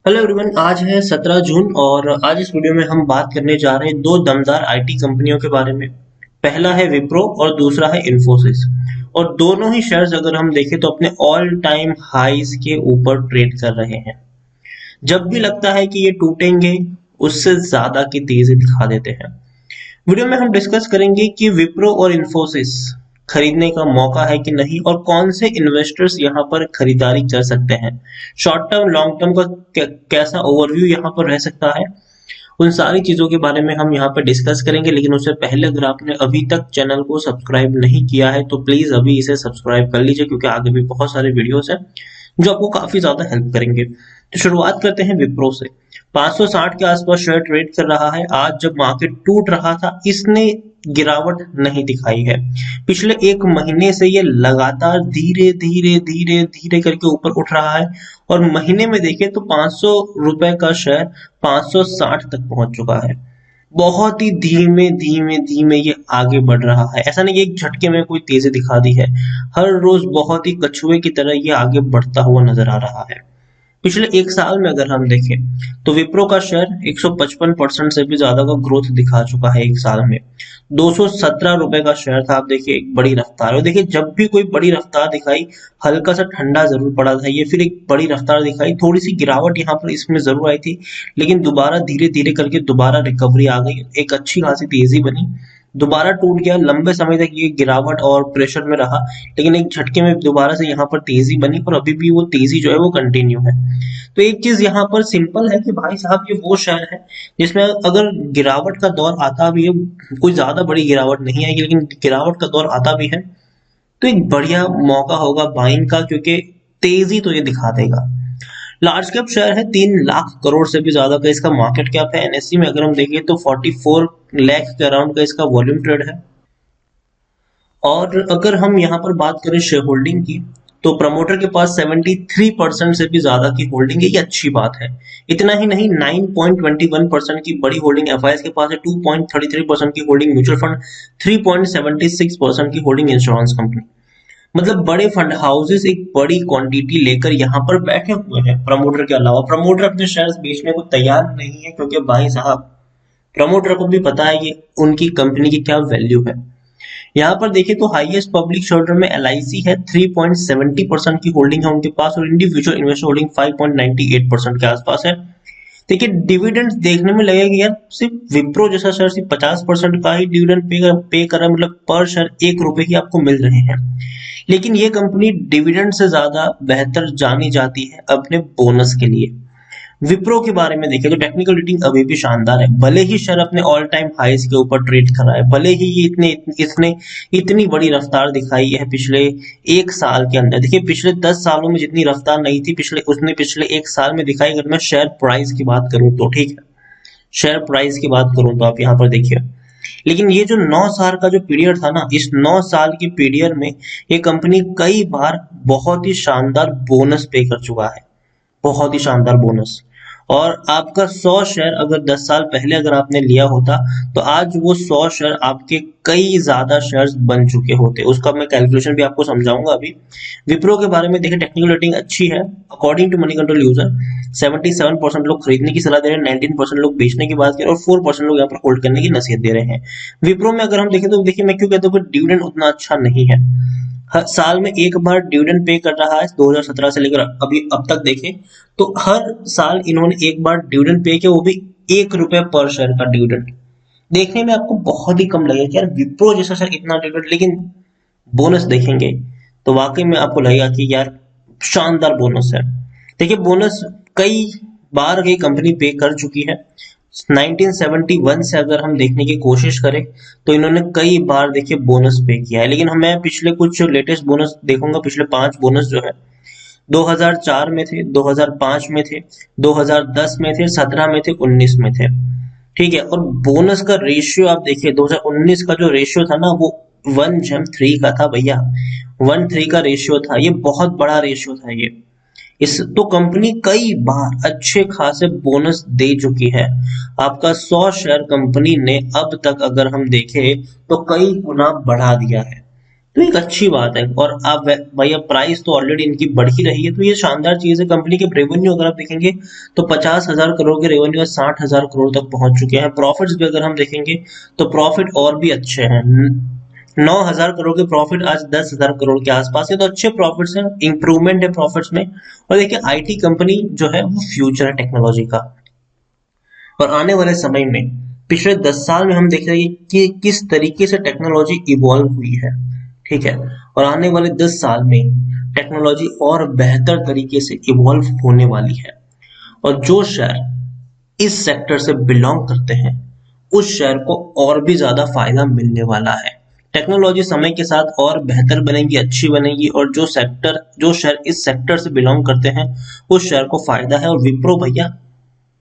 Hello everyone. आज है 17 जून और आज इस वीडियो में हम बात करने जा रहे हैं दो दमदार आईटी कंपनियों के बारे में। पहला है विप्रो और दूसरा है इन्फोसिस। और दोनों ही शेयर्स अगर हम देखें तो अपने ऑल टाइम हाईज के ऊपर ट्रेड कर रहे हैं। जब भी लगता है कि ये टूटेंगे, उससे ज्यादा की तेजी दिखा देते हैं। वीडियो में हम डिस्कस करेंगे कि विप्रो और इन्फोसिस खरीदने का मौका है कि नहीं और कौन से इन्वेस्टर्स यहाँ पर खरीदारी कर सकते हैं। शॉर्ट टर्म लॉन्ग टर्म का कैसा ओवरव्यू यहाँ पर रह सकता है, उन सारी चीजों के बारे में हम यहाँ पर डिस्कस करेंगे। लेकिन उससे पहले अगर आपने अभी तक चैनल को सब्सक्राइब नहीं किया है तो प्लीज अभी इसे सब्सक्राइब कर लीजिए, क्योंकि आगे भी बहुत सारे वीडियोस हैं जो आपको काफी ज्यादा हेल्प करेंगे। तो शुरुआत करते हैं विप्रो से। 560 के आसपास शेयर ट्रेड कर रहा है। आज जब मार्केट टूट रहा था, इसने गिरावट नहीं दिखाई है। पिछले एक महीने से ये लगातार धीरे धीरे धीरे धीरे करके ऊपर उठ रहा है और महीने में देखें तो 500 रुपए का शेयर 560 तक पहुंच चुका है। बहुत ही धीमे धीमे धीमे ये आगे बढ़ रहा है। ऐसा नहीं कि एक झटके में कोई तेजी दिखा दी है। हर रोज बहुत ही कछुए की तरह ये आगे बढ़ता हुआ नजर आ रहा है। पिछले एक साल में अगर हम देखें तो विप्रो का शेयर 155% से भी ज्यादा का ग्रोथ दिखा चुका है एक साल में। 217 रुपए का शेयर था। आप देखिए एक बड़ी रफ्तार है। देखिए जब भी कोई बड़ी रफ्तार दिखाई, हल्का सा ठंडा जरूर पड़ा था ये, फिर एक बड़ी रफ्तार दिखाई, थोड़ी सी गिरावट यहाँ पर इसमें जरूर आई थी, लेकिन दोबारा धीरे धीरे करके दोबारा रिकवरी आ गई, एक अच्छी खासी तेजी बनी, दोबारा टूट गया। लंबे समय तक ये गिरावट और प्रेशर में रहा, लेकिन एक झटके में दोबारा से यहाँ पर तेजी बनी और अभी भी वो तेजी जो है वो कंटिन्यू है। तो एक चीज यहाँ पर सिंपल है कि भाई साहब ये वो शेयर है जिसमें अगर गिरावट का दौर आता भी है, कोई ज्यादा बड़ी गिरावट नहीं आएगी लेकिन गिरावट का दौर आता भी है, तो एक बढ़िया मौका होगा बाइंग का, क्योंकि तेजी तो ये दिखा देगा। लार्ज कैप शेयर है, 3 लाख करोड़ से भी ज्यादा का इसका मार्केट कैप है। एनएससी में अगर हम देखें तो 44 लाख के अराउंड का इसका वॉल्यूम ट्रेड है। और अगर हम यहाँ पर बात करें शेयर होल्डिंग की, तो प्रमोटर के पास 73% से भी ज्यादा की होल्डिंग है। ये अच्छी बात है। इतना ही नहीं, 9.21% की बड़ी होल्डिंग एफआईएस के पास है, 2.33% की होल्डिंग म्यूचुअल फंड, 3.76% की होल्डिंग इंश्योरेंस कंपनी। मतलब बड़े फंड हाउसेस एक बड़ी क्वांटिटी लेकर यहाँ पर बैठे हुए हैं। प्रमोटर के अलावा प्रमोटर अपने शेयर्स बेचने को तैयार नहीं है, क्योंकि भाई साहब प्रमोटर को भी पता है ये उनकी कंपनी की क्या वैल्यू है। यहाँ पर देखिए तो हाईएस्ट पब्लिक शेयर में एलआईसी है, 3.70% की होल्डिंग है उनके पास, और इंडिविजुअल इन्वेस्टर होल्डिंग 5.98% के आसपास है। देखिए डिविडेंड देखने में लगेगा कि यार सिर्फ विप्रो जैसा शेयर सिर्फ 50% का ही डिविडेंड पे कर रहा है, मतलब पर शेयर 1 रुपए ही आपको मिल रहे हैं। लेकिन ये कंपनी डिविडेंड से ज्यादा बेहतर जानी जाती है अपने बोनस के लिए। विप्रो के बारे में देखें तो टेक्निकल रेटिंग अभी भी शानदार है। भले ही शेयर अपने ऑल टाइम हाईज के ऊपर ट्रेड कर रहा है, भले ही ये इसने इतनी बड़ी रफ्तार दिखाई है पिछले एक साल के अंदर। देखिए पिछले 10 सालों में जितनी रफ्तार नहीं थी पिछले एक साल में दिखाई। अगर मैं शेयर प्राइस की बात करूं तो ठीक है, शेयर प्राइस की बात करूं तो आप यहाँ पर देखिए, लेकिन ये जो 9 साल का जो पीरियड था ना, इस 9 साल के पीरियड में ये कंपनी कई बार बहुत ही शानदार बोनस पे कर चुका है, बहुत ही शानदार बोनस। और आपका 100 शेयर अगर 10 साल पहले अगर आपने लिया होता तो आज वो 100 शेयर आपके कई ज्यादा शेयर्स बन चुके होते। उसका मैं कैलकुलेशन भी आपको समझाऊंगा अभी। विप्रो के बारे में देखिए, टेक्निकल रेटिंग अच्छी है। According to Moneycontrol user 77% लोग खरीदने की सलाह दे रहे हैं, 19% लोग बेचने की बात कर रहे हैं और 4% लोग यहाँ पर होल्ड करने की नसीहत दे रहे हैं। विप्रो में अगर हम देखें तो देखिए मैं क्यों कहता हूँ कि डिविडेंड उतना अच्छा नहीं है। हर साल में एक बार डिविडेंड पे कर रहा है। 2017 से लेकर अभी अब तक देखें तो हर साल इन्होंने एक बार डिविडेंड पे किया, वो भी 1 रुपए पर शेयर का डिविडेंड। देखने में आपको बहुत ही कम लगेगा कि यार विप्रो जैसा शेयर इतना डिविडेंड, लेकिन बोनस देखेंगे तो वाकई में आपको लगेगा कि यार शानदार बोनस है। देखिए बोनस कई बार ये कंपनी पे कर चुकी है। 1971 से अगर हम देखने की कोशिश करें तो इन्होंने कई बार देखिए बोनस पे किया है। लेकिन मैं पिछले कुछ लेटेस्ट बोनस देखूंगा, पिछले 5 बोनस जो है 2004 में थे, 2005 में थे, 2010 में थे, 17 में थे, 19 में थे। ठीक है, और बोनस का रेशियो आप देखिए 2019 का जो रेशियो था ना वो 1:3 का था भैया। 1:3 का रेशियो था, ये बहुत बड़ा रेशियो था ये। इस तो कंपनी कई बार अच्छे खासे बोनस दे चुकी है। आपका 100 शेयर कंपनी ने अब तक अगर हम देखें तो कई गुना बढ़ा दिया है। तो एक अच्छी बात है। और आप भैया प्राइस तो ऑलरेडी इनकी बढ़ ही रही है, तो ये शानदार चीज है। कंपनी के रेवेन्यू अगर आप देखेंगे तो 50,000 करोड़ के रेवेन्यू 60,000 करोड़ तक पहुंच चुके हैं। प्रॉफिट्स भी अगर हम देखेंगे तो प्रॉफिट और भी अच्छे हैं। 9,000 करोड़ के प्रॉफिट आज 10,000 करोड़ के आसपास है, तो अच्छे प्रॉफिट्स हैं, इंप्रूवमेंट है प्रॉफिट्स में। और देखिए आईटी कंपनी जो है वो फ्यूचर है टेक्नोलॉजी का। और आने वाले समय में पिछले 10 साल में हम देख रहे हैं कि किस तरीके से टेक्नोलॉजी इवॉल्व हुई है, ठीक है। और आने वाले 10 साल में टेक्नोलॉजी और बेहतर तरीके से इवॉल्व होने वाली है। और जो शहर इस सेक्टर से बिलोंग करते हैं उस शहर को और भी ज्यादा फायदा मिलने वाला है। टेक्नोलॉजी समय के साथ और बेहतर बनेगी, अच्छी बनेगी, और जो शहर इस सेक्टर से बिलोंग करते हैं उस शहर को फायदा है। और विप्रो भैया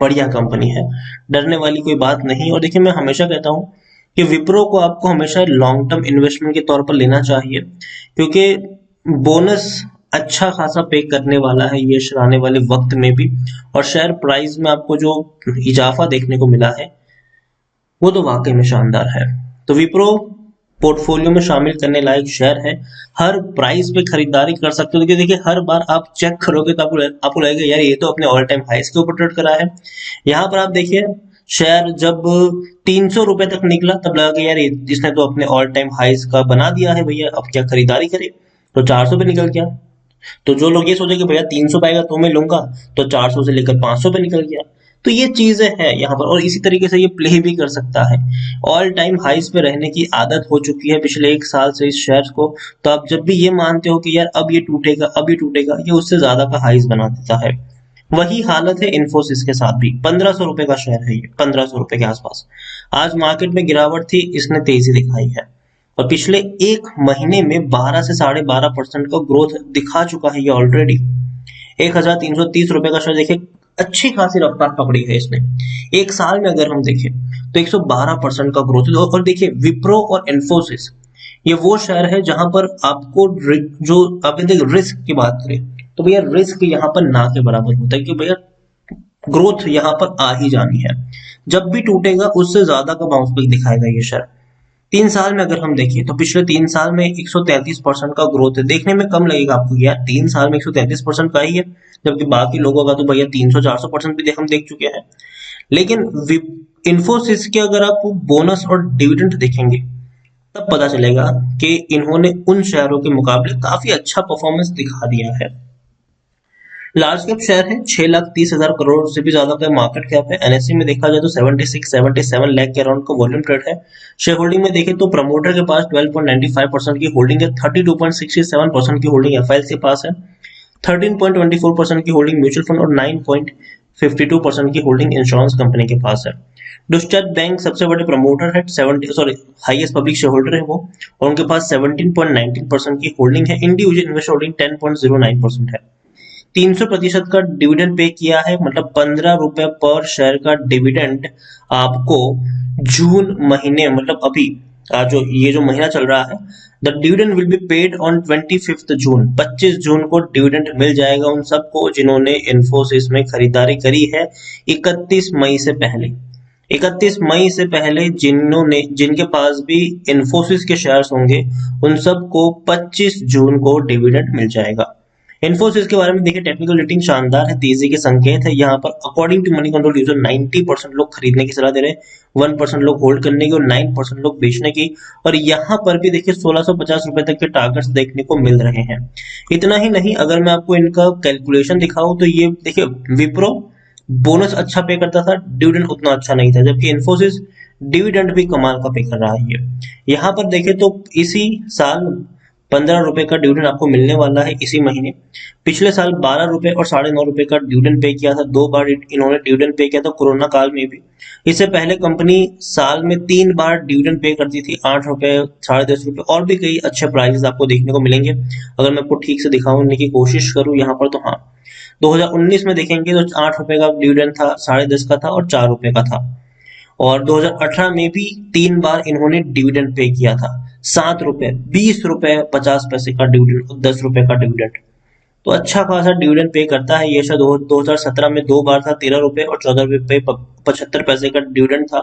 बढ़िया कंपनी है, डरने वाली कोई बात नहीं। और देखिए मैं हमेशा कहता हूँ कि विप्रो को आपको हमेशा लॉन्ग टर्म इन्वेस्टमेंट के तौर पर लेना चाहिए, क्योंकि बोनस अच्छा खासा पे करने वाला है ये शेयर आने वाले वक्त में भी। और शेयर प्राइस में आपको जो इजाफा देखने को मिला है वो तो वाकई में शानदार है। तो विप्रो पोर्टफोलियो में शामिल करने लायक शेयर है। हर प्राइस पे खरीदारी कर सकते हो, क्योंकि देखिए हर बार आप चेक करोगे तो आपको लगेगा यार ये तो अपने ऑल टाइम हाइस के ऊपर ट्रेड करा है। यहाँ पर आप देखिए शेयर जब 300 रुपए तक निकला तब लगा कि यार इसने तो अपने ऑल टाइम हाइस का बना दिया है भैया, अब क्या खरीदारी करे। तो 400 पे निकल गया। तो जो लोग ये सोचे कि भैया 300 पाएगा तो मैं लूंगा, तो 400 से लेकर 500 पे निकल गया। तो ये चीजें हैं यहाँ पर। और इसी तरीके से ये प्ले भी कर सकता है। ऑल टाइम हाइस पे रहने की आदत हो चुकी है पिछले 1 साल से इस शेयर को। तो आप जब भी ये मानते हो कि यार अब ये टूटेगा अब ये टूटेगा, ये उससे ज्यादा का हाइस बना देता है। वही हालत है इन्फोसिस के साथ भी। 1,500 रुपए का शेयर है ये, 1,500 रुपए के आसपास। आज मार्केट में गिरावट थी, इसने तेजी दिखाई है। और पिछले एक महीने में 12 से 12.5% का ग्रोथ दिखा चुका है ये ऑलरेडी। 1,330 रुपए का शेयर देखिए, अच्छी खासी रफ्तार पकड़ी है इसने। एक साल में अगर हम देखें तो 112% का ग्रोथ है। और देखिए विप्रो और इन्फोसिस ये वो शेयर है जहां पर आपको जो आपने देखिए रिस्क की बात करें तो भैया रिस्क यहाँ पर ना के बराबर होता है, कि भैया ग्रोथ यहाँ पर आ ही जानी है। जब भी टूटेगा उससे ज्यादा का बाउंस बैक दिखाएगा ये शेयर। 3 साल में अगर हम देखें तो पिछले 3 साल में 133% का ग्रोथ है। देखने में कम लगेगा आपको यार, 3 साल में 133% का ही है, जबकि बाकी लोगों का तो भैया 300-400% भी हम देख चुके हैं। लेकिन इन्फोसिस के अगर आप बोनस और डिविडेंड देखेंगे तब पता चलेगा कि इन्होंने उन शेयरों के मुकाबले काफी अच्छा परफॉर्मेंस दिखा दिया है। लार्ज कैप शेयर है, 6,30,000 करोड़ से भी ज्यादा का मार्केट कैप है। एनएससी में देखा जाए तो 76-77 लाख के अराउंड का वॉल्यूम ट्रेड है। शेयर होल्डिंग में देखें तो प्रमोटर के पास 12.95% की होल्डिंग है, 32.67% की होल्डिंग एफआईएल के पास है, 13.24% की होल्डिंग म्यूचुअल फंड और 9.52% की होल्डिंग इंश्योरेंस कंपनी के पास है। डुस्चत बैंक सबसे बड़े प्रमोटर है, 70 हाईएस्ट पब्लिक शेयर होल्डर है वो, और उनके पास 17.19% की होल्डिंग है। इंडिविजुअल इन्वेस्टर होल्डिंग 10.09% है। 300% का डिविडेंड पे किया है, मतलब 15 रुपए पर शेयर का डिविडेंड आपको जून महीने, मतलब अभी जो ये जो महीना चल रहा है, the dividend will be paid on 25 जून। 25 जून को डिविडेंड मिल जाएगा उन सबको जिन्होंने इन्फोसिस में खरीदारी करी है 31 मई से पहले। 31 मई से पहले जिनके पास भी इन्फोसिस के शेयर्स होंगे उन सबको 25 जून को डिविडेंड मिल जाएगा। इन्फोसिस के बारे में देखिए, टेक्निकल रेटिंग शानदार है, तेजी के संकेत है। यहाँ पर according to Moneycontrol user 90% लोग खरीदने की सलाह दे रहे हैं, 1% लोग होल्ड करने की और 9% लोग बेचने की। और यहाँ पर भी देखिए 1,650 रुपए तक के टारगेट्स देखने को मिल रहे हैं। इतना ही नहीं, अगर मैं आपको इनका कैलकुलेशन दिखाऊं तो ये देखिए विप्रो बोनस अच्छा पे करता था, डिविडेंड उतना अच्छा नहीं था, जबकि इन्फोसिस डिविडेंड भी कमाल का पे कर रहा है ये। यहाँ पर देखें तो इसी साल 15 रुपए का डिविडेंड आपको मिलने वाला है इसी महीने। पिछले साल 12 रुपए और 9.5 रुपए का डिविडेंड पे किया था, 2 बार इन्होंने डिविडेंड पे किया था कोरोना काल में भी। इससे पहले कंपनी साल में 3 बार डिविडेंड पे करती थी, 8 रुपए, 10.5 रुपए, और भी कई अच्छे प्राइसेस आपको देखने को मिलेंगे। अगर मैं आपको ठीक से दिखाने की कोशिश करूं यहाँ पर तो हाँ, 2019 में देखेंगे तो 8 रुपए का डिविडेंड था, 10.5 का था और 4 रुपए का था। और 2018 में भी 3 बार इन्होंने डिविडेंड पे किया था, 7 रुपए, 20 रुपए 50 पैसे का डिविडेंड और 10 रुपए का डिविडेंड। तो अच्छा खासा डिविडेंड पे करता है ये शायद। 2017 में 2 बार था, 13 रुपए और 14 रुपए 75 पैसे का डिविडेंड था।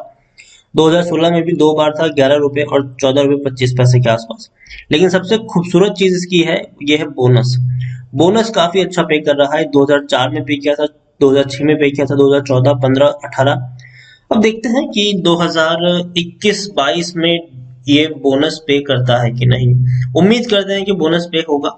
2016 में भी 2 बार था, 11 रुपए और 14 रुपए 25 पैसे के आसपास। लेकिन सबसे खूबसूरत चीज इसकी है, ये है बोनस। बोनस काफी अच्छा पे कर रहा है। 2004 में पे किया था, 2006 में पे किया था, 2014, 15, 18। अब देखते हैं कि 2021-22 में ये बोनस पे करता है कि नहीं। उम्मीद करते हैं कि बोनस पे होगा।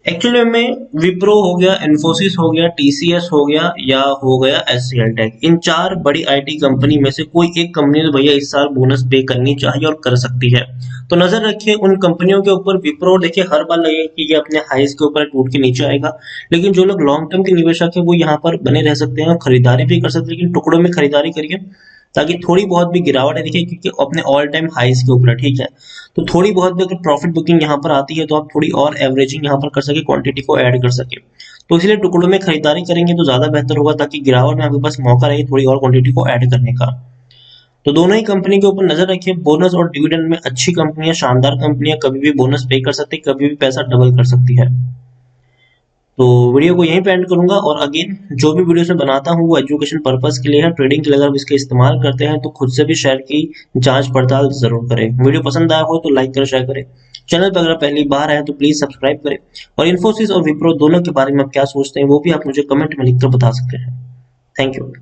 एक्चुअली में विप्रो हो गया, इन्फोसिस हो गया, टीसीएस हो गया या हो गया एचसीएल टेक, इन चार बड़ी आईटी कंपनी में से कोई एक कंपनी तो भैया इस साल बोनस पे करनी चाहिए और कर सकती है। तो नजर रखिए उन कंपनियों के ऊपर। विप्रो देखिए हर बार लगेगा कि ये अपने हाईज के ऊपर टूट के नीचे आएगा, लेकिन जो लोग लॉन्ग टर्म के निवेशक है वो यहाँ पर बने रह सकते हैं और खरीदारी भी कर सकते हैं, लेकिन टुकड़ों में खरीदारी करिए ताकि थोड़ी बहुत भी गिरावट है। देखिए क्योंकि अपने ऑल टाइम हाईज के ऊपर है, ठीक है, तो थोड़ी बहुत भी अगर प्रॉफिट बुकिंग यहाँ पर आती है तो आप थोड़ी और एवरेजिंग यहाँ पर कर सके, क्वांटिटी को ऐड कर सके। तो इसलिए टुकड़ों में खरीदारी करेंगे तो ज्यादा बेहतर होगा, ताकि गिरावट में आपके पास मौका रहे थोड़ी और क्वांटिटी को ऐड करने का। तो दोनों ही कंपनी के ऊपर नजर रखिए। बोनस और डिविडेंड में अच्छी कंपनियां, शानदार कंपनियां कभी भी बोनस पे कर सकती है, कभी भी पैसा डबल कर सकती है। तो वीडियो को यहीं पे एंड करूंगा। और अगेन जो भी वीडियोस मैं बनाता हूँ वो एजुकेशन पर्पस के लिए है, ट्रेडिंग के लिए अगर आप इसका इस्तेमाल करते हैं तो खुद से भी शेयर की जांच पड़ताल जरूर करें। वीडियो पसंद आया हो तो लाइक करें, शेयर करें। चैनल पर अगर पहली बार आए तो प्लीज सब्सक्राइब करें। और इन्फोसिस और विप्रो दोनों के बारे में आप क्या सोचते हैं वो भी आप मुझे कमेंट में लिखकर बता सकते हैं। Thank you.